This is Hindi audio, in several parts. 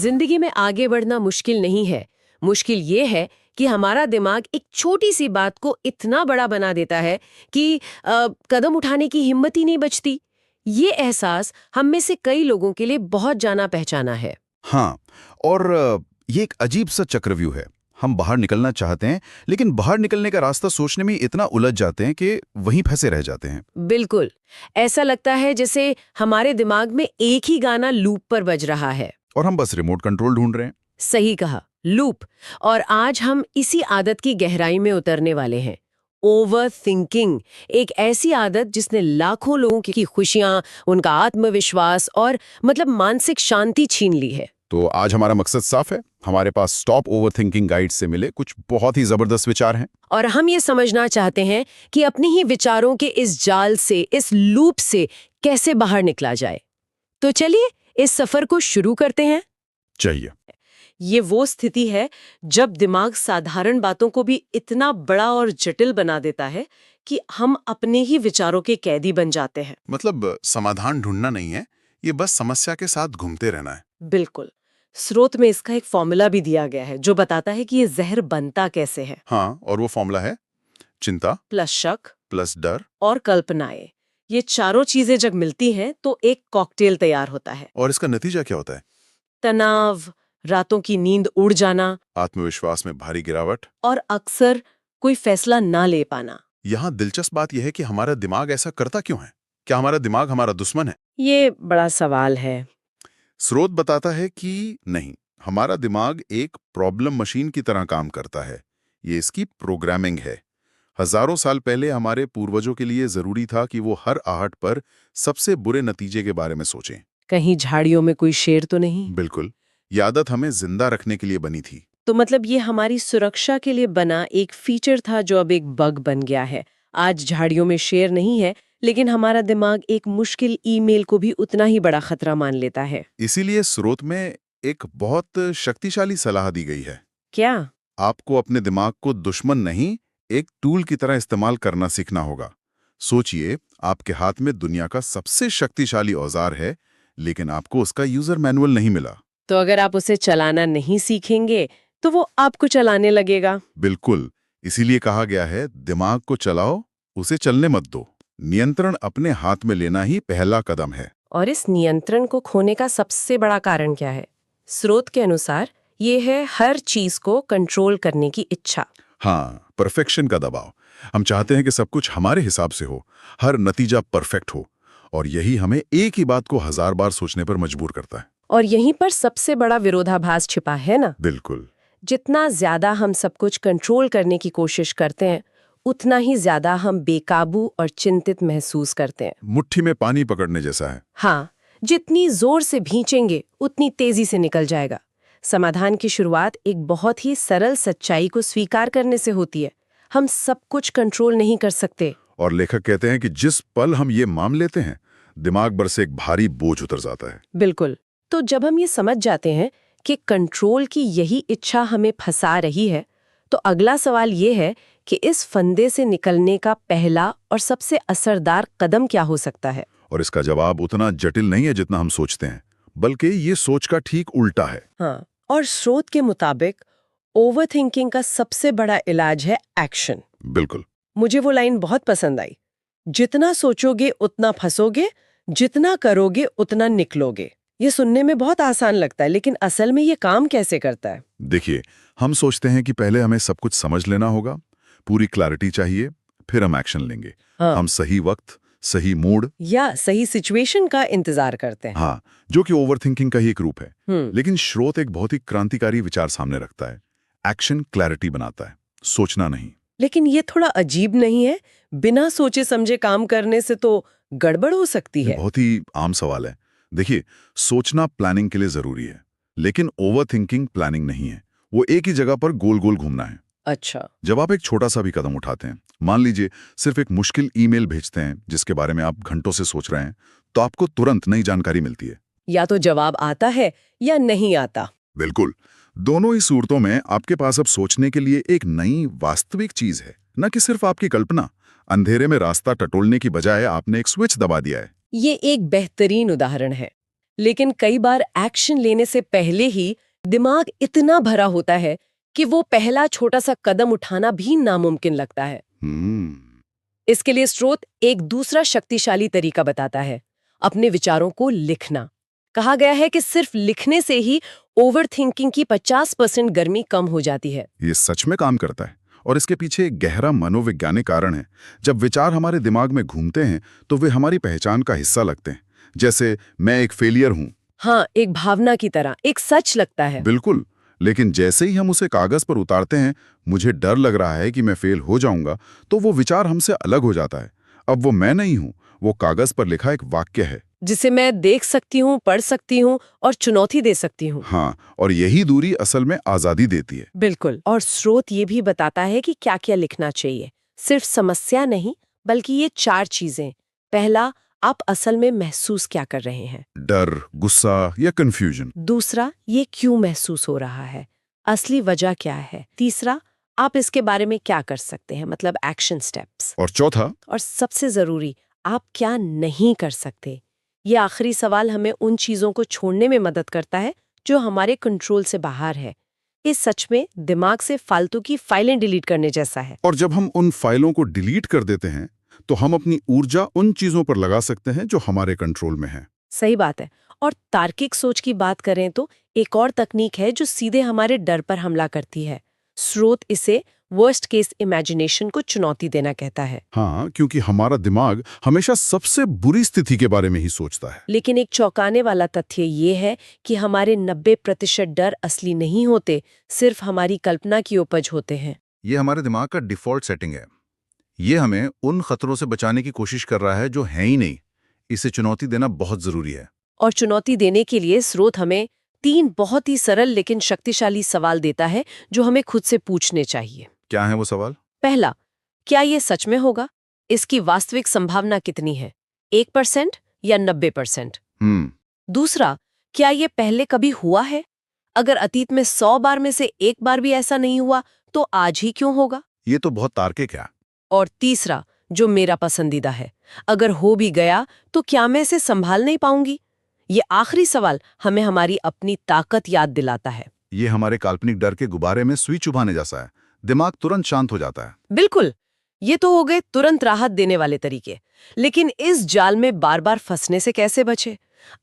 जिंदगी में आगे बढ़ना मुश्किल नहीं है। मुश्किल ये है कि हमारा दिमाग एक छोटी सी बात को इतना बड़ा बना देता है कि कदम उठाने की हिम्मत ही नहीं बचती। ये एहसास हम में से कई लोगों के लिए बहुत जाना पहचाना है। हाँ, और ये एक अजीब सा चक्रव्यूह है। हम बाहर निकलना चाहते हैं, लेकिन बाहर निकलने का रास्ता सोचने में इतना उलझ जाते हैं कि वहीं फंसे रह जाते हैं। बिल्कुल, ऐसा लगता है जैसे हमारे दिमाग में एक ही गाना लूप पर बज रहा है और हम बस रिमोट कंट्रोल ढूंढ रहे हैं। सही कहा, लूप। और आज हम इसी आदत की गहराई में उतरने वाले हैं। ओवर थिंकिंग, एक ऐसी आदत जिसने लाखों लोगों की खुशियां, उनका आत्मविश्वास और मानसिक शांति छीन ली है। तो आज हमारा मकसद साफ है। हमारे पास स्टॉप ओवरथिंकिंग गाइड से मिले कुछ बहुत ही जबरदस्त विचार हैं। और हम ये समझना चाहते हैं कि अपने ही विचारों के इस जाल से, इस लूप से कैसे बाहर निकला जाए। तो चलिए इस सफर को शुरू करते हैं। चाहिए। ये वो स्थिति है जब दिमाग साधारण बातों को भी इतना बड़ा और जटिल बना देता है कि हम अपने ही विचारों के कैदी बन जाते हैं। मतलब समाधान ढूंढना नहीं है, ये बस समस्या के साथ घूमते रहना है। बिल्कुल। स्रोत में इसका एक फॉर्मूला भी दिया गया है जो बताता है कि ये जहर बनता कैसे है। हाँ, और वो फॉर्मूला है चिंता प्लस शक प्लस डर और कल्पनाएं। ये चारों चीजें जब मिलती हैं तो एक कॉकटेल तैयार होता है। और इसका नतीजा क्या होता है? तनाव, रातों की नींद उड़ जाना, आत्मविश्वास में भारी गिरावट और अक्सर कोई फैसला ना ले पाना। यहाँ दिलचस्प बात यह है कि हमारा दिमाग ऐसा करता क्यों है? क्या हमारा दिमाग हमारा दुश्मन है? ये बड़ा सवाल है। स्रोत बताता है कि नहीं, हमारा दिमाग एक प्रॉब्लम मशीन की तरह काम करता है। ये इसकी प्रोग्रामिंग है। हजारों साल पहले हमारे पूर्वजों के लिए जरूरी था कि वो हर आहट पर सबसे बुरे नतीजे के बारे में सोचें। कहीं झाड़ियों में कोई शेर तो नहीं? बिल्कुल, ये आदत हमें जिंदा रखने के लिए बनी थी। तो ये हमारी सुरक्षा के लिए बना एक फीचर था जो अब एक बग बन गया है। आज झाड़ियों में शेर नहीं है, लेकिन हमारा दिमाग एक मुश्किल ईमेल को भी उतना ही बड़ा खतरा मान लेता है। इसीलिए स्रोत में एक बहुत शक्तिशाली सलाह दी गई है। क्या? आपको अपने दिमाग को दुश्मन नहीं, एक टूल की तरह इस्तेमाल करना सीखना होगा। सोचिए, आपके हाथ में दुनिया का सबसे शक्तिशाली औजार है, लेकिन आपको उसका यूजर मैनुअल नहीं मिला। तो अगर आप उसे चलाना नहीं सीखेंगे तो वो आपको चलाने लगेगा। बिल्कुल, इसीलिए कहा गया है, दिमाग को चलाओ, उसे चलने मत दो। नियंत्रण अपने हाथ में लेना ही पहला कदम है। और इस नियंत्रण को खोने का सबसे बड़ा कारण क्या है? स्रोत के अनुसार ये है हर चीज को कंट्रोल करने की इच्छा। हाँ, परफेक्शन का दबाव। हम चाहते हैं कि सब कुछ हमारे हिसाब से हो, हर नतीजा परफेक्ट हो, और यही हमें एक ही बात को 1000 बार सोचने पर मजबूर करता है। और यहीं पर सबसे बड़ा विरोधाभास छिपा है ना। बिल्कुल। जितना ज्यादा हम सब कुछ कंट्रोल करने की कोशिश करते हैं, उतना ही ज्यादा हम बेकाबू और चिंतित महसूस करते हैं। मुट्ठी में पानी पकड़ने जैसा है। हाँ, जितनी जोर से भींचेंगे उतनी तेजी से निकल जाएगा। समाधान की शुरुआत एक बहुत ही सरल सच्चाई को स्वीकार करने से होती है। हम सब कुछ कंट्रोल नहीं कर सकते। और लेखक कहते हैं कि जिस पल हम ये मान लेते हैं, दिमाग पर से एक भारी बोझ उतर जाता है। बिल्कुल। तो जब हम ये समझ जाते हैं कि कंट्रोल की यही इच्छा हमें फंसा रही है, तो अगला सवाल ये है कि इस फंदे से निकलने का पहला और सबसे असरदार कदम क्या हो सकता है? और इसका जवाब उतना जटिल नहीं है जितना हम सोचते हैं, बल्कि ये सोच का ठीक उल्टा है। हाँ, और स्रोत के मुताबिक ओवरथिंकिंग का सबसे बड़ा इलाज है एक्शन। बिल्कुल। मुझे वो लाइन बहुत पसंद आई। जितना सोचोगे उतना फंसोगे, जितना करोगे उतना निकलोगे। ये सुनने में बहुत आसान लगता है, लेकिन असल में ये काम कैसे करता है? देखिए, हम सोचते हैं कि पहले हमें सब कुछ समझ लेना होगा, पूरी क्लैरिटी चाहिए, फिर हम एक्शन लेंगे। हाँ। हम सही वक्त, सही मूड या सही सिचुएशन का इंतजार करते हैं। हाँ, जो कि ओवरथिंकिंग का ही एक रूप है। लेकिन स्रोत एक बहुत ही क्रांतिकारी विचार सामने रखता है। एक्शन क्लैरिटी बनाता है, सोचना नहीं। लेकिन ये थोड़ा अजीब नहीं है? बिना सोचे समझे काम करने से तो गड़बड़ हो सकती है। बहुत ही आम सवाल है। देखिए, सोचना प्लानिंग के लिए जरूरी है, लेकिन ओवरथिंकिंग प्लानिंग नहीं है। वो एक ही जगह पर गोल गोल घूमना है। अच्छा। जब आप एक छोटा सा भी कदम उठाते हैं, मान लीजिए सिर्फ एक मुश्किल ईमेल भेजते हैं जिसके बारे में आप घंटों से सोच रहे हैं, तो आपको तुरंत नई जानकारी मिलती है। या तो जवाब आता है या नहीं आता। बिल्कुल। दोनों ही सूरतों में आपके पास अब सोचने के लिए एक नई वास्तविक चीज है, न कि सिर्फ आपकी कल्पना। अंधेरे में रास्ता टटोलने की बजाय आपने एक स्विच दबा दिया है। ये एक बेहतरीन उदाहरण है। लेकिन कई बार एक्शन लेने से पहले ही दिमाग इतना भरा होता है कि वो पहला छोटा सा कदम उठाना भी नामुमकिन लगता है। इसके लिए स्रोत एक दूसरा शक्तिशाली तरीका बताता है, अपने विचारों को लिखना। कहा गया है कि सिर्फ लिखने से ही ओवरथिंकिंग की 50% गर्मी कम हो जाती है। ये सच में काम करता है और इसके पीछे एक गहरा मनोवैज्ञानिक कारण है। जब विचार हमारे दिमाग में घूमते हैं तो वे हमारी पहचान का हिस्सा लगते हैं। जैसे मैं एक फेलियर हूं। हाँ, एक भावना की तरह, एक सच लगता है। बिल्कुल, लेकिन जैसे ही हम उसे कागज पर उतारते हैं, मुझे डर लग रहा है कि मैं फेल हो जाऊंगा, तो वो विचार हमसे अलग हो जाता है। अब वो मैं नहीं हूं, वो कागज पर लिखा एक वाक्य है जिसे मैं देख सकती हूँ, पढ़ सकती हूँ और चुनौती दे सकती हूँ। हाँ, और यही दूरी असल में आजादी देती है। बिल्कुल। और स्रोत ये भी बताता है कि क्या क्या लिखना चाहिए। सिर्फ समस्या नहीं, बल्कि ये 4 चीजें। पहला, आप असल में महसूस क्या कर रहे हैं। डर, गुस्सा या कंफ्यूजन। दूसरा, ये क्यों महसूस हो रहा है, असली वजह क्या है। तीसरा, आप इसके बारे में क्या कर सकते हैं, मतलब एक्शन स्टेप्स। और चौथा, और सबसे जरूरी, आप क्या नहीं कर सकते। ये आखिरी सवाल हमें उन चीजों को छोड़ने में मदद करता है जो हमारे कंट्रोल से बाहर है। ये सच में दिमाग से फालतू की फाइलें डिलीट करने जैसा है। और जब हम उन फाइलों को डिलीट कर देते हैं तो हम अपनी ऊर्जा उन चीजों पर लगा सकते हैं जो हमारे कंट्रोल में है। सही बात है। और तार्किक सोच की बात करें तो एक और तकनीक है जो सीधे हमारे डर पर हमला करती है। स्रोत इसे वर्स्ट केस इमेजिनेशन को चुनौती देना कहता है। हाँ, क्योंकि हमारा दिमाग हमेशा सबसे बुरी स्थिति के बारे में ही सोचता है। लेकिन एक चौंकाने वाला तथ्य ये है कि हमारे 90% डर असली नहीं होते, सिर्फ हमारी कल्पना की उपज होते हैं। ये हमारे दिमाग का डिफ़ॉल्ट सेटिंग है। ये हमें उन खतरों से बचाने की कोशिश कर रहा है जो हैं ही नहीं। इसे चुनौती देना बहुत ज़रूरी है। और चुनौती देने के लिए स्रोत हमें 3 बहुत ही सरल लेकिन शक्तिशाली सवाल देता है जो हमें खुद से पूछने चाहिए। क्या है वो सवाल? पहला, क्या ये सच में होगा? इसकी वास्तविक संभावना कितनी है, 1% या 90%? दूसरा, क्या ये पहले कभी हुआ है? अगर अतीत में 100 बार में से 1 बार भी ऐसा नहीं हुआ, तो आज ही क्यों होगा? ये तो बहुत तार्किक है। और तीसरा, जो मेरा पसंदीदा है, अगर हो भी गया तो क्या मैं इसे संभाल नहीं पाऊंगी? ये आखिरी सवाल हमें हमारी अपनी ताकत याद दिलाता है। ये हमारे काल्पनिक डर के गुब्बारे में सुई चुभाने जैसा है। दिमाग तुरंत शांत हो जाता है। बिल्कुल, ये तो हो गए तुरंत राहत देने वाले तरीके। लेकिन इस जाल में बार बार फंसने से कैसे बचे?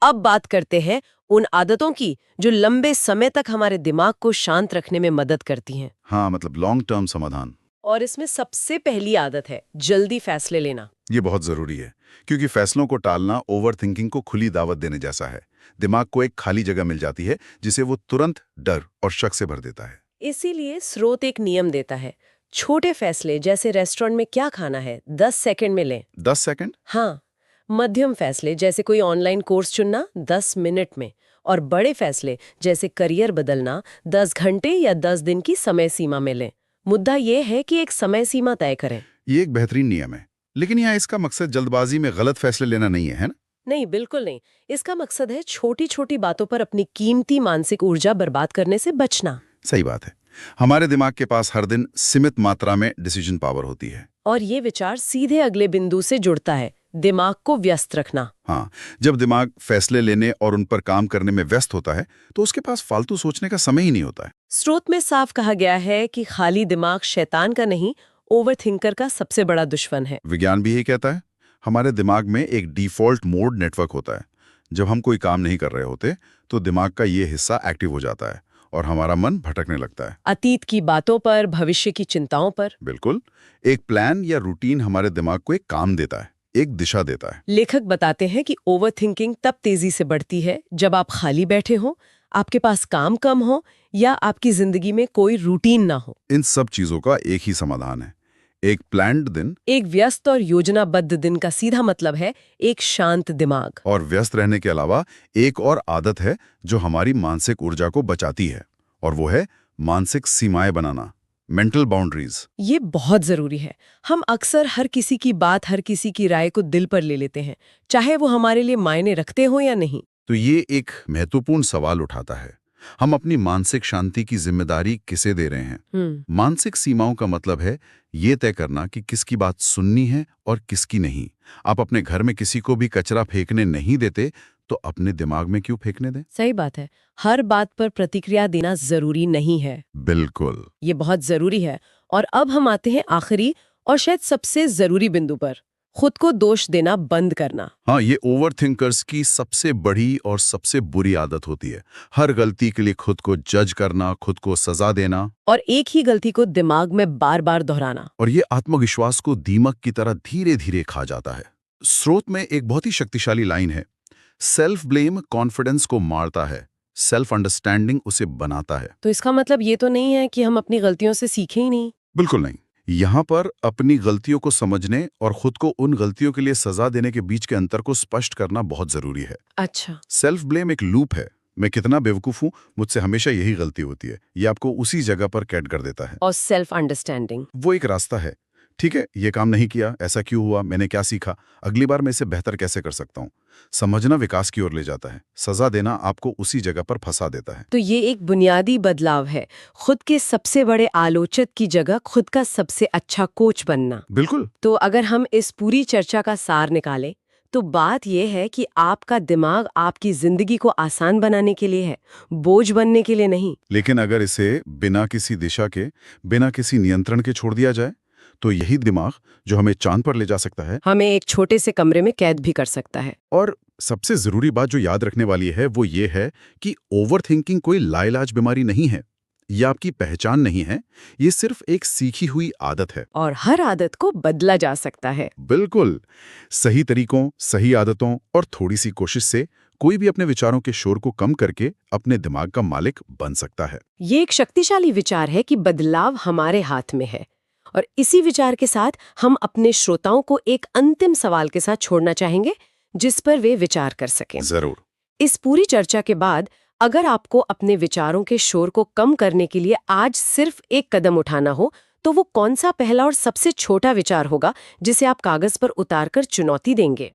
अब बात करते हैं उन आदतों की जो लंबे समय तक हमारे दिमाग को शांत रखने में मदद करती हैं। हाँ, मतलब लॉन्ग टर्म समाधान। और इसमें सबसे पहली आदत है जल्दी फैसले लेना। ये बहुत ज़रूरी है, क्योंकि फैसलों को टालना ओवरथिंकिंग को खुली दावत देने जैसा है। दिमाग को एक खाली जगह मिल जाती है जिसे वो तुरंत डर और शक से भर देता है। इसीलिए स्रोत एक नियम देता है, छोटे फैसले जैसे रेस्टोरेंट में क्या खाना है 10 सेकंड में लें। 10 सेकंड? हाँ, मध्यम फैसले जैसे कोई ऑनलाइन कोर्स चुनना 10 मिनट में। और बड़े फैसले जैसे करियर बदलना 10 घंटे या 10 दिन की समय सीमा में लें। मुद्दा ये है कि एक समय सीमा तय करें। ये एक बेहतरीन नियम है, लेकिन यहाँ इसका मकसद जल्दबाजी में गलत फैसले लेना नहीं है ना? नहीं, बिल्कुल नहीं। इसका मकसद है छोटी छोटी बातों पर अपनी कीमती मानसिक ऊर्जा बर्बाद करने से बचना। सही बात है। हमारे दिमाग के पास हर दिन सीमित मात्रा में डिसीजन पावर होती है। और ये विचार सीधे अगले बिंदु से जुड़ता है, दिमाग को व्यस्त रखना। हाँ, जब दिमाग फैसले लेने और उन पर काम करने में व्यस्त होता है तो उसके पास फालतू सोचने का समय ही नहीं होता है। स्रोत में साफ कहा गया है कि खाली दिमाग शैतान का नहीं, ओवरथिंकर का सबसे बड़ा दुश्मन है। विज्ञान भी यही कहता है। हमारे दिमाग में एक डिफॉल्ट मोड नेटवर्क होता है। जब हम कोई काम नहीं कर रहे होते तो दिमाग का ये हिस्सा एक्टिव हो जाता है और हमारा मन भटकने लगता है। अतीत की बातों पर, भविष्य की चिंताओं पर। बिल्कुल, एक प्लान या रूटीन हमारे दिमाग को एक काम देता है, एक दिशा देता है। लेखक बताते हैं कि ओवरथिंकिंग तब तेजी से बढ़ती है जब आप खाली बैठे हो, आपके पास काम कम हो या आपकी जिंदगी में कोई रूटीन ना हो। इन सब चीजों का एक ही समाधान है, एक प्लान्ड दिन। एक व्यस्त और योजनाबद्ध दिन का सीधा मतलब है एक शांत दिमाग। और व्यस्त रहने के अलावा एक और आदत है जो हमारी मानसिक ऊर्जा को बचाती है, और वो है मानसिक सीमाएं बनाना, मेंटल बाउंड्रीज। ये बहुत जरूरी है। हम अक्सर हर किसी की बात, हर किसी की राय को दिल पर ले लेते हैं, चाहे वो हमारे लिए मायने रखते हो या नहीं। तो ये एक महत्वपूर्ण सवाल उठाता है, हम अपनी मानसिक शांति की जिम्मेदारी किसे दे रहे हैं? मानसिक सीमाओं का मतलब है ये तय करना कि किसकी बात सुननी है और किसकी नहीं। आप अपने घर में किसी को भी कचरा फेंकने नहीं देते तो अपने दिमाग में क्यों फेंकने दें? सही बात है। हर बात पर प्रतिक्रिया देना जरूरी नहीं है। बिल्कुल। ये बहुत जरूरी है। और अब हम आते हैं आखिरी और शायद सबसे जरूरी बिंदु पर, खुद को दोष देना बंद करना। हाँ, ये ओवरथिंकर्स की सबसे बड़ी और सबसे बुरी आदत होती है। हर गलती के लिए खुद को जज करना, खुद को सजा देना और एक ही गलती को दिमाग में बार बार दोहराना। और ये आत्मविश्वास को दीमक की तरह धीरे धीरे खा जाता है। स्रोत में एक बहुत ही शक्तिशाली लाइन है, सेल्फ ब्लेम कॉन्फिडेंस को मारता है, सेल्फ अंडरस्टैंडिंग उसे बनाता है। तो इसका मतलब ये तो नहीं है कि हम अपनी गलतियों से सीखें ही नहीं। बिल्कुल नहीं। यहाँ पर अपनी गलतियों को समझने और खुद को उन गलतियों के लिए सजा देने के बीच के अंतर को स्पष्ट करना बहुत जरूरी है। अच्छा। सेल्फ ब्लेम एक लूप है। मैं कितना बेवकूफ हूं, मुझसे हमेशा यही गलती होती है, ये आपको उसी जगह पर कैद कर देता है। और सेल्फ अंडरस्टैंडिंग वो एक रास्ता है। ठीक है, ये काम नहीं किया, ऐसा क्यों हुआ, मैंने क्या सीखा, अगली बार मैं इसे बेहतर कैसे कर सकता हूँ। समझना विकास की ओर ले जाता है, सजा देना आपको उसी जगह पर फंसा देता है। तो ये एक बुनियादी बदलाव है, खुद के सबसे बड़े आलोचक की जगह खुद का सबसे अच्छा कोच बनना। बिल्कुल। तो अगर हम इस पूरी चर्चा का सार निकालें तो बात यह है कि आपका दिमाग आपकी जिंदगी को आसान बनाने के लिए है, बोझ बनने के लिए नहीं। लेकिन अगर इसे बिना किसी दिशा के, बिना किसी नियंत्रण के छोड़ दिया जाए तो यही दिमाग जो हमें चांद पर ले जा सकता है, हमें एक छोटे से कमरे में कैद भी कर सकता है। और सबसे जरूरी बात जो याद रखने वाली है वो ये है कि ओवरथिंकिंग कोई लाइलाज बीमारी नहीं है, ये आपकी पहचान नहीं है, ये सिर्फ एक सीखी हुई आदत है। और हर आदत को बदला जा सकता है। बिल्कुल। सही तरीकों, सही आदतों और थोड़ी सी कोशिश से कोई भी अपने विचारों के शोर को कम करके अपने दिमाग का मालिक बन सकता है। ये एक शक्तिशाली विचार है कि बदलाव हमारे हाथ में है। और इसी विचार के साथ हम अपने श्रोताओं को एक अंतिम सवाल के साथ छोड़ना चाहेंगे जिस पर वे विचार कर सकें। जरूर। इस पूरी चर्चा के बाद अगर आपको अपने विचारों के शोर को कम करने के लिए आज सिर्फ एक कदम उठाना हो तो वो कौन सा पहला और सबसे छोटा विचार होगा जिसे आप कागज पर उतारकर चुनौती देंगे?